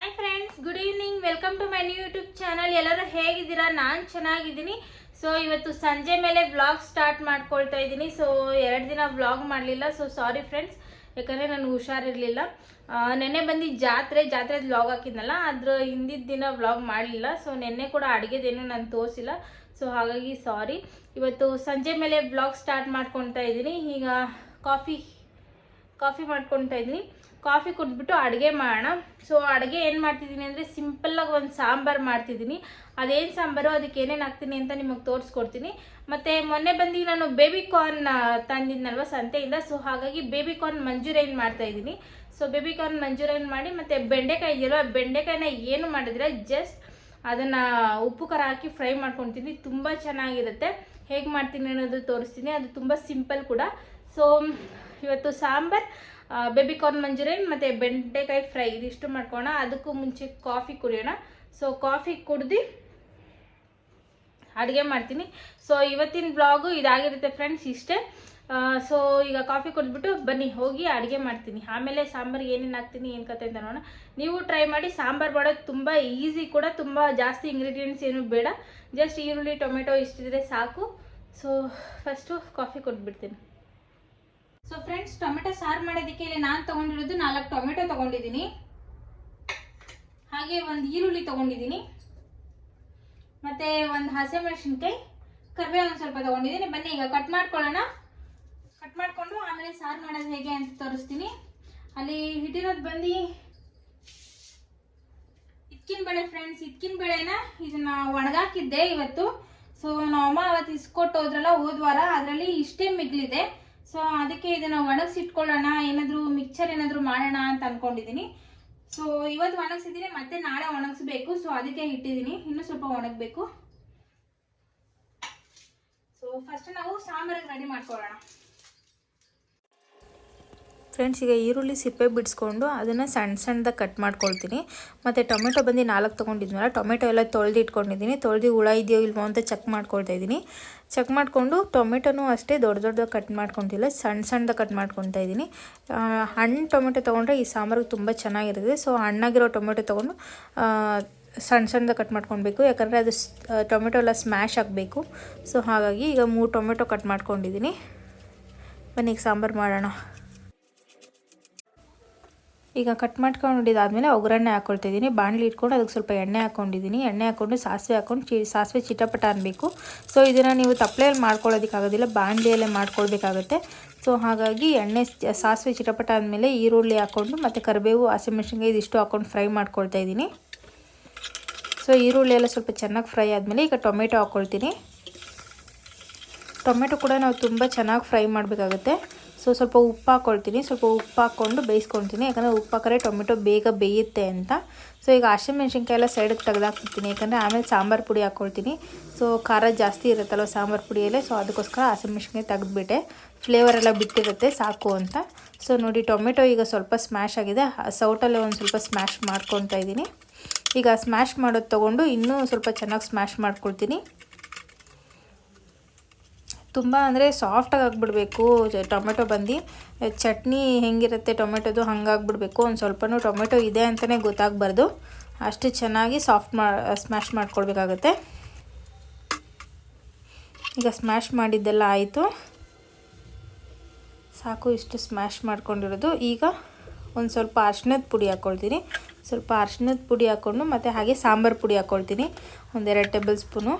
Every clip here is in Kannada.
Hi friends, good evening. Welcome to my new YouTube channel. ಎಲ್ಲರೂ ಹೇಗಿದ್ದೀರಾ? ನಾನು ಚೆನ್ನಾಗಿದ್ದೀನಿ. ಸೊ ಇವತ್ತು ಸಂಜೆ ಮೇಲೆ ವ್ಲಾಗ್ ಸ್ಟಾರ್ಟ್ ಮಾಡ್ಕೊಳ್ತಾ ಇದ್ದೀನಿ. ಸೊ 2 ದಿನ ವ್ಲಾಗ್ ಮಾಡಲಿಲ್ಲ. ಸೊ ಸಾರಿ ಫ್ರೆಂಡ್ಸ್, ಯಾಕಂದರೆ ನಾನು ಹುಷಾರಿರಲಿಲ್ಲ. ನೆನ್ನೆ ಬಂದು ಜಾತ್ರೆ ವ್ಲಾಗ್ ಹಾಕಿದ್ನಲ್ಲ, ಅದ್ರ ಹಿಂದಿದ್ದ ದಿನ ವ್ಲಾಗ್ ಮಾಡಲಿಲ್ಲ. ಸೊ ನೆನ್ನೆ ಕೂಡ ಅಡುಗೆದೇನು ನಾನು ತೋರಿಸಿಲ್ಲ. ಸೊ ಹಾಗಾಗಿ ಸಾರಿ. ಇವತ್ತು ಸಂಜೆ ಮೇಲೆ ವ್ಲಾಗ್ ಸ್ಟಾರ್ಟ್ ಮಾಡ್ಕೊಳ್ತಾ ಇದ್ದೀನಿ. ಈಗ ಕಾಫಿ ಮಾಡ್ಕೊಳ್ತಾ ಇದ್ದೀನಿ. ಕಾಫಿ ಕುಡಿದ್ಬಿಟ್ಟು ಅಡುಗೆ ಮಾಡೋಣ. ಸೊ ಅಡುಗೆ ಏನು ಮಾಡ್ತಿದ್ದೀನಿ ಅಂದರೆ ಸಿಂಪಲ್ಲಾಗಿ ಒಂದು ಸಾಂಬಾರು ಮಾಡ್ತಿದ್ದೀನಿ. ಅದೇನು ಸಾಂಬಾರು, ಅದಕ್ಕೆ ಏನೇನು ಹಾಕ್ತೀನಿ ಅಂತ ನಿಮಗೆ ತೋರಿಸ್ಕೊಡ್ತೀನಿ. ಮತ್ತು ಮೊನ್ನೆ ಬಂದು ನಾನು ಬೇಬಿ ಕಾರ್ನ್ ತಂದಿದ್ನಲ್ವ ಸಂತೆಯಿಂದ. ಸೊ ಹಾಗಾಗಿ ಬೇಬಿ ಕಾರ್ನ್ ಮಂಚೂರಿಯನ್ ಮಾಡ್ತಾಯಿದ್ದೀನಿ. ಸೊ ಬೇಬಿ ಕಾರ್ನ್ ಮಂಚೂರಿಯನ್ ಮಾಡಿ, ಮತ್ತು ಬೆಂಡೆಕಾಯಿ ಇದೆಯಲ್ವ, ಬೆಂಡೆಕಾಯಿನ ಏನು ಮಾಡಿದ್ರೆ ಜಸ್ಟ್ ಅದನ್ನು ಉಪ್ಪು ಖಾರ ಹಾಕಿ ಫ್ರೈ ಮಾಡ್ಕೊತೀನಿ. ತುಂಬ ಚೆನ್ನಾಗಿರುತ್ತೆ. ಹೇಗೆ ಮಾಡ್ತೀನಿ ಅನ್ನೋದು ತೋರಿಸ್ತೀನಿ. ಅದು ತುಂಬ ಸಿಂಪಲ್ ಕೂಡ. ಸೊ ಇವತ್ತು ಸಾಂಬಾರು, ಬೇಬಿ ಕಾರ್ನ್ ಮಂಚೂರಿಯನ್ ಮತ್ತು ಬೆಂಡೆಕಾಯಿ ಫ್ರೈ ಇದಿಷ್ಟು ಮಾಡ್ಕೊಳ್ಳೋಣ. ಅದಕ್ಕೂ ಮುಂಚೆ ಕಾಫಿ ಕುಡಿಯೋಣ. ಸೊ ಕಾಫಿ ಕುಡ್ದು ಅಡುಗೆ ಮಾಡ್ತೀನಿ. ಸೊ ಇವತ್ತಿನ ಬ್ಲಾಗು ಇದಾಗಿರುತ್ತೆ ಫ್ರೆಂಡ್ಸ್, ಇಷ್ಟೇ. ಸೊ ಈಗ ಕಾಫಿ ಕುಡಿದ್ಬಿಟ್ಟು ಬನ್ನಿ ಹೋಗಿ ಅಡುಗೆ ಮಾಡ್ತೀನಿ. ಆಮೇಲೆ ಸಾಂಬಾರಿಗೆ ಏನೇನು ಹಾಕ್ತೀನಿ, ಏನು ಕತೆ ಅಂತ ನೋಡೋಣ. ನೀವು ಟ್ರೈ ಮಾಡಿ. ಸಾಂಬಾರು ಮಾಡೋದು ತುಂಬ ಈಸಿ ಕೂಡ. ತುಂಬ ಜಾಸ್ತಿ ಇಂಗ್ರೀಡಿಯೆಂಟ್ಸ್ ಏನು ಬೇಡ. ಜಸ್ಟ್ ಈರುಳ್ಳಿ, ಟೊಮೆಟೊ ಇಷ್ಟಿದ್ರೆ ಸಾಕು. ಸೊ ಫಸ್ಟು ಕಾಫಿ ಕುಡಿದ್ಬಿಡ್ತೀನಿ. ಸೊ ಫ್ರೆಂಡ್ಸ್, ಟೊಮೆಟೊ ಸಾರು ಮಾಡೋದಕ್ಕೆ ಇಲ್ಲಿ ನಾನು ತೊಗೊಂಡಿರೋದು 4 ಟೊಮೆಟೊ ತೊಗೊಂಡಿದ್ದೀನಿ. ಹಾಗೆ ಒಂದು ಈರುಳ್ಳಿ ತೊಗೊಂಡಿದ್ದೀನಿ, ಮತ್ತು ಒಂದು ಹಸಿಮೆಣಸಿನ್ಕಾಯಿ, ಕರಿಬೇವು ಒಂದು ಸ್ವಲ್ಪ ತೊಗೊಂಡಿದ್ದೀನಿ. ಬನ್ನಿ ಈಗ ಕಟ್ ಮಾಡ್ಕೊಳ್ಳೋಣ. ಕಟ್ ಮಾಡಿಕೊಂಡು ಆಮೇಲೆ ಸಾರು ಮಾಡೋದು ಹೇಗೆ ಅಂತ ತೋರಿಸ್ತೀನಿ. ಅಲ್ಲಿ ಹಿಟ್ಟಿರೋದು ಬಂದು ಇದ್ಕಿನ ಬೇಳೆ ಫ್ರೆಂಡ್ಸ್. ಇದ್ಕಿನ ಬೇಳೆನ ಇದನ್ನು ಒಣಗಾಕಿದ್ದೆ ಇವತ್ತು. ಸೊ ನಮ್ಮಮ್ಮ ಅವತ್ತು ಇಸ್ಕೊಟ್ಟು ಹೋದ್ರಲ್ಲ ಹೋದ್ವಾರ, ಅದರಲ್ಲಿ ಇಷ್ಟೇ ಮಿಗ್ಲಿದೆ. ಸೊ ಅದಕ್ಕೆ ಇದನ್ನು ಒಣಗಿಸಿಟ್ಕೊಳ್ಳೋಣ, ಏನಾದರೂ ಮಿಕ್ಚರ್ ಏನಾದರೂ ಮಾಡೋಣ ಅಂತ ಅಂದ್ಕೊಂಡಿದ್ದೀನಿ. ಸೊ ಇವತ್ತು ಒಣಗಿಸಿದ್ದೀನಿ, ಮತ್ತೆ ನಾಳೆ ಒಣಗಿಸ್ಬೇಕು. ಸೊ ಅದಕ್ಕೆ ಇಟ್ಟಿದ್ದೀನಿ, ಇನ್ನೂ ಸ್ವಲ್ಪ ಒಣಗಬೇಕು. ಸೊ ಫಸ್ಟ್ ನಾವು ಸಾಂಬಾರಿಗೆ ರೆಡಿ ಮಾಡ್ಕೊಳ್ಳೋಣ ಫ್ರೆಂಡ್ಸ್. ಈಗ ಈರುಳ್ಳಿ ಸಿಪ್ಪೆ ಬಿಡಿಸ್ಕೊಂಡು ಅದನ್ನು ಸಣ್ಣದಾಗಿ ಕಟ್ ಮಾಡ್ಕೊಳ್ತೀನಿ. ಮತ್ತು ಟೊಮೆಟೊ ಬಂದು 4 ತೊಗೊಂಡಿದ್ನಲ್ಲ, ಟೊಮೆಟೊ ಎಲ್ಲ ತೊಳೆದು ಇಟ್ಕೊಂಡಿದ್ದೀನಿ. ತೊಳೆದು ಹುಳ ಇದೆಯೋ ಇಲ್ವೋ ಅಂತ ಚೆಕ್ ಮಾಡ್ಕೊಳ್ತಾ ಇದ್ದೀನಿ. ಚೆಕ್ ಮಾಡಿಕೊಂಡು ಟೊಮೆಟೊನೂ ಅಷ್ಟೇ ದೊಡ್ಡ ಕಟ್ ಮಾಡ್ಕೊತಿಲ್ಲ, ಸಣ್ಣದಾಗಿ ಕಟ್ ಮಾಡ್ಕೊತಾ ಇದ್ದೀನಿ. ಹಣ್ಣು ಟೊಮೆಟೊ ತೊಗೊಂಡ್ರೆ ಈ ಸಾಂಬಾರಿಗೆ ತುಂಬ ಚೆನ್ನಾಗಿರುತ್ತೆ. ಸೊ ಹಣ್ಣಾಗಿರೋ ಟೊಮೆಟೊ ತೊಗೊಂಡು ಸಣ್ಣದಾಗಿ ಕಟ್ ಮಾಡ್ಕೊಳ್ಬೇಕು, ಯಾಕಂದರೆ ಅದು ಟೊಮೆಟೊ ಎಲ್ಲ ಸ್ಮ್ಯಾಶ್ ಆಗಬೇಕು. ಸೊ ಹಾಗಾಗಿ ಈಗ 3 ಟೊಮೆಟೊ ಕಟ್ ಮಾಡ್ಕೊಂಡಿದ್ದೀನಿ. ಬನ್ನಿ ಈಗ ಸಾಂಬಾರು ಮಾಡೋಣ. ಈಗ ಕಟ್ ಮಾಡ್ಕೊಂಡಿದ್ದಾದಮೇಲೆ ಒಗ್ಗರಣೆ ಹಾಕ್ಕೊಳ್ತಿದ್ದೀನಿ. ಬಾಣಲಿ ಇಟ್ಕೊಂಡು ಅದಕ್ಕೆ ಸ್ವಲ್ಪ ಎಣ್ಣೆ ಹಾಕ್ಕೊಂಡಿದ್ದೀನಿ. ಎಣ್ಣೆ ಹಾಕ್ಕೊಂಡು ಸಾಸಿವೆ ಹಾಕ್ಕೊಂಡು ಸಾಸಿವೆ ಚಿಟಪಟ ಅನ್ನಬೇಕು. ಸೊ ಇದನ್ನು ನೀವು ತಪ್ಪಲೆಯಲ್ಲಿ ಮಾಡ್ಕೊಳ್ಳೋದಕ್ಕಾಗೋದಿಲ್ಲ, ಬಾಣಲಿಯಲ್ಲೇ ಮಾಡ್ಕೊಳ್ಬೇಕಾಗತ್ತೆ. ಸೊ ಹಾಗಾಗಿ ಸಾಸಿವೆ ಚಿಟಪಟ ಆದಮೇಲೆ ಈರುಳ್ಳಿ ಹಾಕ್ಕೊಂಡು ಮತ್ತು ಕರಿಬೇವು, ಹಸಿಮೆಣಸಿನ್ಕಾಯಿ ಇದಿಷ್ಟು ಹಾಕ್ಕೊಂಡು ಫ್ರೈ ಮಾಡ್ಕೊಳ್ತಾ ಇದ್ದೀನಿ. ಸೊ ಈರುಳ್ಳಿ ಎಲ್ಲ ಸ್ವಲ್ಪ ಚೆನ್ನಾಗಿ ಫ್ರೈ ಆದಮೇಲೆ ಈಗ ಟೊಮೆಟೊ ಹಾಕ್ಕೊಳ್ತೀನಿ. ಟೊಮೆಟೊ ಕೂಡ ನಾವು ತುಂಬ ಚೆನ್ನಾಗಿ ಫ್ರೈ ಮಾಡಬೇಕಾಗುತ್ತೆ. ಸೊ ಸ್ವಲ್ಪ ಉಪ್ಪು ಹಾಕ್ಕೊಳ್ತೀನಿ. ಸ್ವಲ್ಪ ಉಪ್ಪು ಹಾಕ್ಕೊಂಡು ಬೇಯಿಸ್ಕೊಳ್ತೀನಿ, ಯಾಕಂದರೆ ಉಪ್ಪು ಹಾಕಿದ್ರೆ ಟೊಮೆಟೊ ಬೇಗ ಬೇಯುತ್ತೆ ಅಂತ. ಸೊ ಈಗ ಹಸಿಮೆಣ್ಸಿನ್ಕಾಯಿ ಎಲ್ಲ ಸೈಡಿಗೆ ತೆಗೆದಾಕ್ಬಿಡ್ತೀನಿ, ಯಾಕಂದರೆ ಆಮೇಲೆ ಸಾಂಬಾರು ಪುಡಿ ಹಾಕ್ಕೊಳ್ತೀನಿ. ಸೊ ಖಾರ ಜಾಸ್ತಿ ಇರುತ್ತಲ್ವ ಸಾಂಬಾರು ಪುಡಿಯಲ್ಲೇ. ಸೊ ಅದಕ್ಕೋಸ್ಕರ ಹಸಿಮೆಣ್ಸಿನ್ಕಾಯಿ ತೆಗೆದುಬಿಟ್ಟೆ, ಫ್ಲೇವರ್ ಎಲ್ಲ ಬಿಟ್ಟಿರುತ್ತೆ ಸಾಕು ಅಂತ. ಸೊ ನೋಡಿ, ಟೊಮೆಟೊ ಈಗ ಸ್ವಲ್ಪ ಸ್ಮ್ಯಾಶ್ ಆಗಿದೆ. ಸೌಟಲ್ಲೇ ಒಂದು ಸ್ವಲ್ಪ ಸ್ಮ್ಯಾಶ್ ಮಾಡ್ಕೊತಾ ಇದ್ದೀನಿ. ಈಗ ಸ್ಮ್ಯಾಶ್ ಮಾಡೋದು ತೊಗೊಂಡು ಇನ್ನೂ ಸ್ವಲ್ಪ ಚೆನ್ನಾಗಿ ಸ್ಮ್ಯಾಶ್ ಮಾಡ್ಕೊಳ್ತೀನಿ. ತುಂಬ ಅಂದರೆ ಸಾಫ್ಟಾಗಿ ಆಗಿಬಿಡ್ಬೇಕು ಟೊಮೆಟೊ ಬಂದು. ಚಟ್ನಿ ಹೆಂಗಿರುತ್ತೆ ಟೊಮೆಟೊದು ಹಂಗಾಗ್ಬಿಡ್ಬೇಕು. ಒಂದು ಸ್ವಲ್ಪನೂ ಟೊಮೆಟೊ ಇದೆ ಅಂತಲೇ ಗೊತ್ತಾಗಬಾರ್ದು, ಅಷ್ಟು ಚೆನ್ನಾಗಿ ಸ್ಮ್ಯಾಶ್ ಮಾಡ್ಕೊಳ್ಬೇಕಾಗತ್ತೆ. ಈಗ ಸ್ಮ್ಯಾಶ್ ಮಾಡಿದ್ದೆಲ್ಲ ಆಯಿತು, ಸಾಕು. ಇಷ್ಟು ಸ್ಮ್ಯಾಶ್ ಮಾಡ್ಕೊಂಡಿರೋದು. ಈಗ ಒಂದು ಸ್ವಲ್ಪ ಅರಿಶಿಣದ ಪುಡಿ ಹಾಕ್ಕೊಳ್ತೀನಿ. ಸ್ವಲ್ಪ ಅರಿಶಿಣದ ಪುಡಿ ಹಾಕ್ಕೊಂಡು ಮತ್ತು ಹಾಗೆ ಸಾಂಬಾರು ಪುಡಿ ಹಾಕ್ಕೊಳ್ತೀನಿ, 1-2 ಟೇಬಲ್ ಸ್ಪೂನು.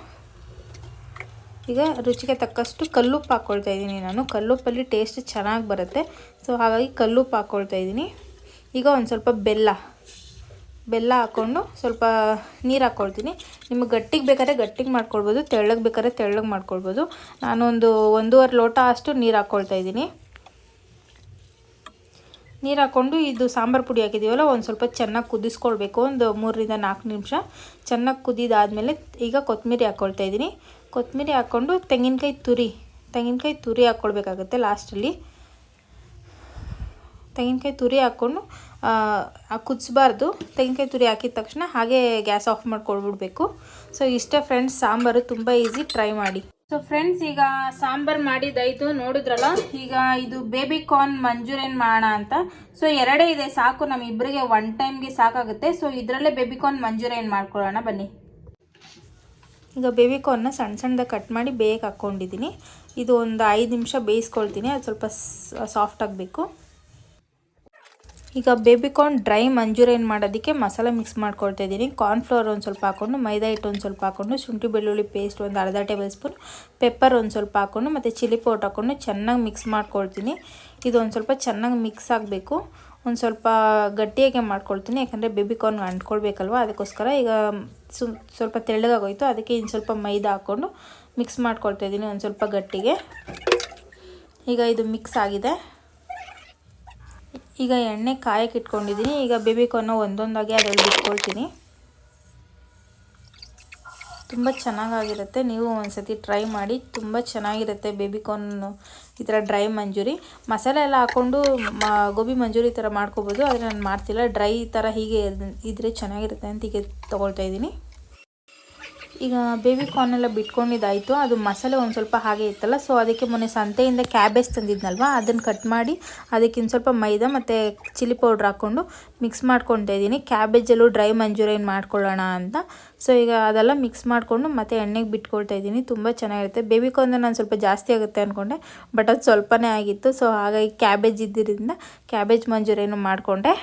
ಈಗ ರುಚಿಗೆ ತಕ್ಕಷ್ಟು ಕಲ್ಲುಪ್ಪು ಹಾಕ್ಕೊಳ್ತಾ ಇದ್ದೀನಿ ನಾನು. ಕಲ್ಲುಪ್ಪಲ್ಲಿ ಟೇಸ್ಟ್ ಚೆನ್ನಾಗಿ ಬರುತ್ತೆ. ಸೊ ಹಾಗಾಗಿ ಕಲ್ಲುಪ್ಪು ಹಾಕ್ಕೊಳ್ತಾ ಇದ್ದೀನಿ. ಈಗ ಒಂದು ಸ್ವಲ್ಪ ಬೆಲ್ಲ ಹಾಕ್ಕೊಂಡು ಸ್ವಲ್ಪ ನೀರು ಹಾಕ್ಕೊಳ್ತೀನಿ. ನಿಮಗೆ ಗಟ್ಟಿಗೆ ಬೇಕಾದ್ರೆ ಗಟ್ಟಿಗೆ ಮಾಡ್ಕೊಳ್ಬೋದು, ತೆಳ್ಳಗೆ ಬೇಕಾದ್ರೆ ತೆಳ್ಳಗೆ ಮಾಡ್ಕೊಳ್ಬೋದು. ನಾನೊಂದು 1.5 ಲೋಟ ಅಷ್ಟು ನೀರು ಹಾಕ್ಕೊಳ್ತಾ ಇದ್ದೀನಿ. ನೀರು ಹಾಕ್ಕೊಂಡು ಇದು ಸಾಂಬಾರು ಪುಡಿ ಹಾಕಿದ್ದೀವಲ್ಲ, ಒಂದು ಸ್ವಲ್ಪ ಚೆನ್ನಾಗಿ ಕುದಿಸ್ಕೊಳ್ಬೇಕು. ಒಂದು 3-4 ನಿಮಿಷ ಚೆನ್ನಾಗಿ ಕುದಿದಾದಮೇಲೆ ಈಗ ಕೊತ್ತಂಬರಿ ಹಾಕ್ಕೊಳ್ತಾ ಇದ್ದೀನಿ. ಕೊತ್ತಂಬರಿ ಹಾಕ್ಕೊಂಡು ತೆಂಗಿನಕಾಯಿ ತುರಿ ಹಾಕ್ಕೊಳ್ಬೇಕಾಗತ್ತೆ ಲಾಸ್ಟಲ್ಲಿ. ತೆಂಗಿನಕಾಯಿ ತುರಿ ಹಾಕ್ಕೊಂಡು ಕುದಿಸ್ಬಾರ್ದು. ತೆಂಗಿನಕಾಯಿ ತುರಿ ಹಾಕಿದ ತಕ್ಷಣ ಹಾಗೆ ಗ್ಯಾಸ್ ಆಫ್ ಮಾಡ್ಕೊಳ್ಬಿಡ್ಬೇಕು. ಸೊ ಇಷ್ಟೇ ಫ್ರೆಂಡ್ಸ್, ಸಾಂಬಾರು ತುಂಬ ಈಸಿ, ಟ್ರೈ ಮಾಡಿ. ಸೊ ಫ್ರೆಂಡ್ಸ್, ಈಗ ಸಾಂಬಾರ್ ಮಾಡಿದ್ದಾಯ್ತು ನೋಡಿದ್ರಲ್ಲ. ಈಗ ಇದು ಬೇಬಿ ಕಾರ್ನ್ ಮಂಚೂರಿಯನ್ ಮಾಡೋಣ ಅಂತ. ಸೊ 2 ಇದೆ ಸಾಕು, ನಮ್ಮಿಬ್ಬರಿಗೆ 1 ಟೈಮ್ಗೆ ಸಾಕಾಗುತ್ತೆ. ಸೊ ಇದರಲ್ಲೇ ಬೇಬಿ ಕಾರ್ನ್ ಮಂಚೂರಿಯನ್ ಮಾಡ್ಕೊಳ್ಳೋಣ ಬನ್ನಿ. ಈಗ ಬೇಬಿ ಕಾರ್ನ್ನ ಸಣ್ಣ ಸಣ್ಣದಾಗಿ ಕಟ್ ಮಾಡಿ ಬೇಯಕ್ಕೆ ಹಾಕ್ಕೊಂಡಿದ್ದೀನಿ. ಇದು ಒಂದು 5 ನಿಮಿಷ ಬೇಯಿಸ್ಕೊಳ್ತೀನಿ, ಅದು ಸ್ವಲ್ಪ ಸಾಫ್ಟ್ ಆಗಬೇಕು. ಈಗ ಬೇಬಿ ಕಾರ್ನ್ ಡ್ರೈ ಮಂಚೂರಿಯನ್ ಮಾಡೋದಕ್ಕೆ ಮಸಾಲೆ ಮಿಕ್ಸ್ ಮಾಡ್ಕೊಳ್ತಾ ಇದ್ದೀನಿ. ಕಾರ್ನ್ಫ್ಲವರ್ ಒಂದು ಸ್ವಲ್ಪ ಹಾಕ್ಕೊಂಡು, ಮೈದಾ ಹಿಟ್ಟು ಒಂದು ಸ್ವಲ್ಪ ಹಾಕ್ಕೊಂಡು, ಶುಂಠಿ ಬೆಳ್ಳುಳ್ಳಿ ಪೇಸ್ಟ್ ಒಂದು ಅರ್ಧ ಟೇಬಲ್ ಸ್ಪೂನ್, ಪೆಪ್ಪರ್ ಒಂದು ಸ್ವಲ್ಪ ಹಾಕ್ಕೊಂಡು, ಮತ್ತು ಚಿಲ್ಲಿ ಪೌಡರ್ ಹಾಕ್ಕೊಂಡು ಚೆನ್ನಾಗಿ ಮಿಕ್ಸ್ ಮಾಡ್ಕೊಳ್ತೀನಿ. ಇದು ಒಂದು ಸ್ವಲ್ಪ ಚೆನ್ನಾಗಿ ಮಿಕ್ಸ್ ಆಗಬೇಕು. ಒಂದು ಸ್ವಲ್ಪ ಗಟ್ಟಿಯಾಗೆ ಮಾಡ್ಕೊಳ್ತೀನಿ, ಯಾಕಂದರೆ ಬೇಬಿ ಕಾರ್ನ್ ಅಂಟ್ಕೊಳ್ಬೇಕಲ್ವ, ಅದಕ್ಕೋಸ್ಕರ. ಈಗ ಸ್ವಲ್ಪ ತೆಳ್ಳಗಾಗೋಯ್ತು, ಅದಕ್ಕೆ ಇನ್ನು ಸ್ವಲ್ಪ ಮೈದಾ ಹಾಕ್ಕೊಂಡು ಮಿಕ್ಸ್ ಮಾಡ್ಕೊಳ್ತಾ ಇದ್ದೀನಿ ಒಂದು ಸ್ವಲ್ಪ ಗಟ್ಟಿಗೆ. ಈಗ ಇದು ಮಿಕ್ಸ್ ಆಗಿದೆ. ಈಗ ಎಣ್ಣೆ ಕಾಯಕ್ಕೆ ಇಟ್ಕೊಂಡಿದ್ದೀನಿ. ಈಗ ಬೇಬಿ ಕಾರ್ನ ಒಂದೊಂದಾಗಿ ಅದರಲ್ಲಿ ಇಟ್ಕೊಳ್ತೀನಿ. ತುಂಬ ಚೆನ್ನಾಗಿರುತ್ತೆ, ನೀವು ಒಂದ್ಸತಿ ಟ್ರೈ ಮಾಡಿ, ತುಂಬ ಚೆನ್ನಾಗಿರುತ್ತೆ ಬೇಬಿ ಕಾರ್ನ್ ಈ ಥರ ಡ್ರೈ ಮಂಚೂರಿ. ಮಸಾಲೆ ಎಲ್ಲ ಹಾಕ್ಕೊಂಡು ಗೋಬಿ ಮಂಚೂರಿ ಥರ ಮಾಡ್ಕೋಬೋದು, ಆದರೆ ನಾನು ಮಾಡ್ತಿಲ್ಲ. ಡ್ರೈ ಥರ ಹೀಗೆ ಇದ್ರೆ ಚೆನ್ನಾಗಿರುತ್ತೆ ಅಂತ ಹೀಗೆ ತೊಗೊಳ್ತಾ ಇದ್ದೀನಿ. ಈಗ ಬೇಬಿ ಕಾರ್ನ್ ಎಲ್ಲ ಬಿಟ್ಕೊಂಡಿದ್ದಾಯಿತು. ಅದು ಮಸಾಲೆ ಒಂದು ಸ್ವಲ್ಪ ಹಾಗೆ ಇತ್ತಲ್ಲ, ಸೊ ಅದಕ್ಕೆ ಮೊನ್ನೆ ಸಂತೆಯಿಂದ ಕ್ಯಾಬೇಜ್ ತಂದಿದ್ನಲ್ವ, ಅದನ್ನು ಕಟ್ ಮಾಡಿ ಅದಕ್ಕೆ ಇನ್ನು ಸ್ವಲ್ಪ ಮೈದಾ ಮತ್ತು ಚಿಲ್ಲಿ ಪೌಡ್ರ್ ಹಾಕ್ಕೊಂಡು ಮಿಕ್ಸ್ ಮಾಡ್ಕೊತಾ ಇದ್ದೀನಿ. ಕ್ಯಾಬೇಜಲ್ಲೂ ಡ್ರೈ ಮಂಚೂರಿಯನ್ ಮಾಡ್ಕೊಳ್ಳೋಣ ಅಂತ. ಸೊ ಈಗ ಅದೆಲ್ಲ ಮಿಕ್ಸ್ ಮಾಡಿಕೊಂಡು ಮತ್ತೆ ಎಣ್ಣೆಗೆ ಬಿಟ್ಕೊಳ್ತಾ ಇದ್ದೀನಿ. ತುಂಬ ಚೆನ್ನಾಗಿರುತ್ತೆ. ಬೇಬಿ ಕಾರ್ನ್ ನಾನು ಸ್ವಲ್ಪ ಜಾಸ್ತಿ ಆಗುತ್ತೆ ಅಂದ್ಕೊಂಡೆ, ಬಟ್ ಅದು ಸ್ವಲ್ಪನೇ ಆಗಿತ್ತು. ಸೊ ಹಾಗಾಗಿ ಕ್ಯಾಬೇಜ್ ಇದ್ದಿದ್ದರಿಂದ ಕ್ಯಾಬೇಜ್ ಮಂಚೂರಿಯನ್ನು ಮಾಡಿಕೊಂಡೆ.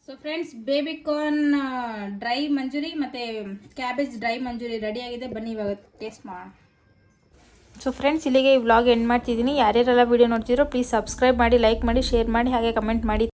So friends, baby corn dry Manchurian ಮತ್ತು ಕ್ಯಾಬೇಜ್ ಡ್ರೈ ಮಂಚೂರಿ ರೆಡಿ ಆಗಿದೆ. ಬನ್ನಿ ಇವಾಗ ಟೇಸ್ಟ್ ಮಾಡೋಣ. ಸೊ ಫ್ರೆಂಡ್ಸ್, ಇಲ್ಲಿಗೆ ಈ ವ್ಲಾಗ್ ಎಂಡ್ ಮಾಡ್ತಿದ್ದೀನಿ. ಯಾರ್ಯಾರೆಲ್ಲ ವೀಡಿಯೋ ನೋಡ್ತಿರೋ ಪ್ಲೀಸ್ ಸಬ್ಸ್ಕ್ರೈಬ್ ಮಾಡಿ, ಲೈಕ್ ಮಾಡಿ, ಶೇರ್ ಮಾಡಿ, ಹಾಗೆ ಕಮೆಂಟ್ ಮಾಡಿ.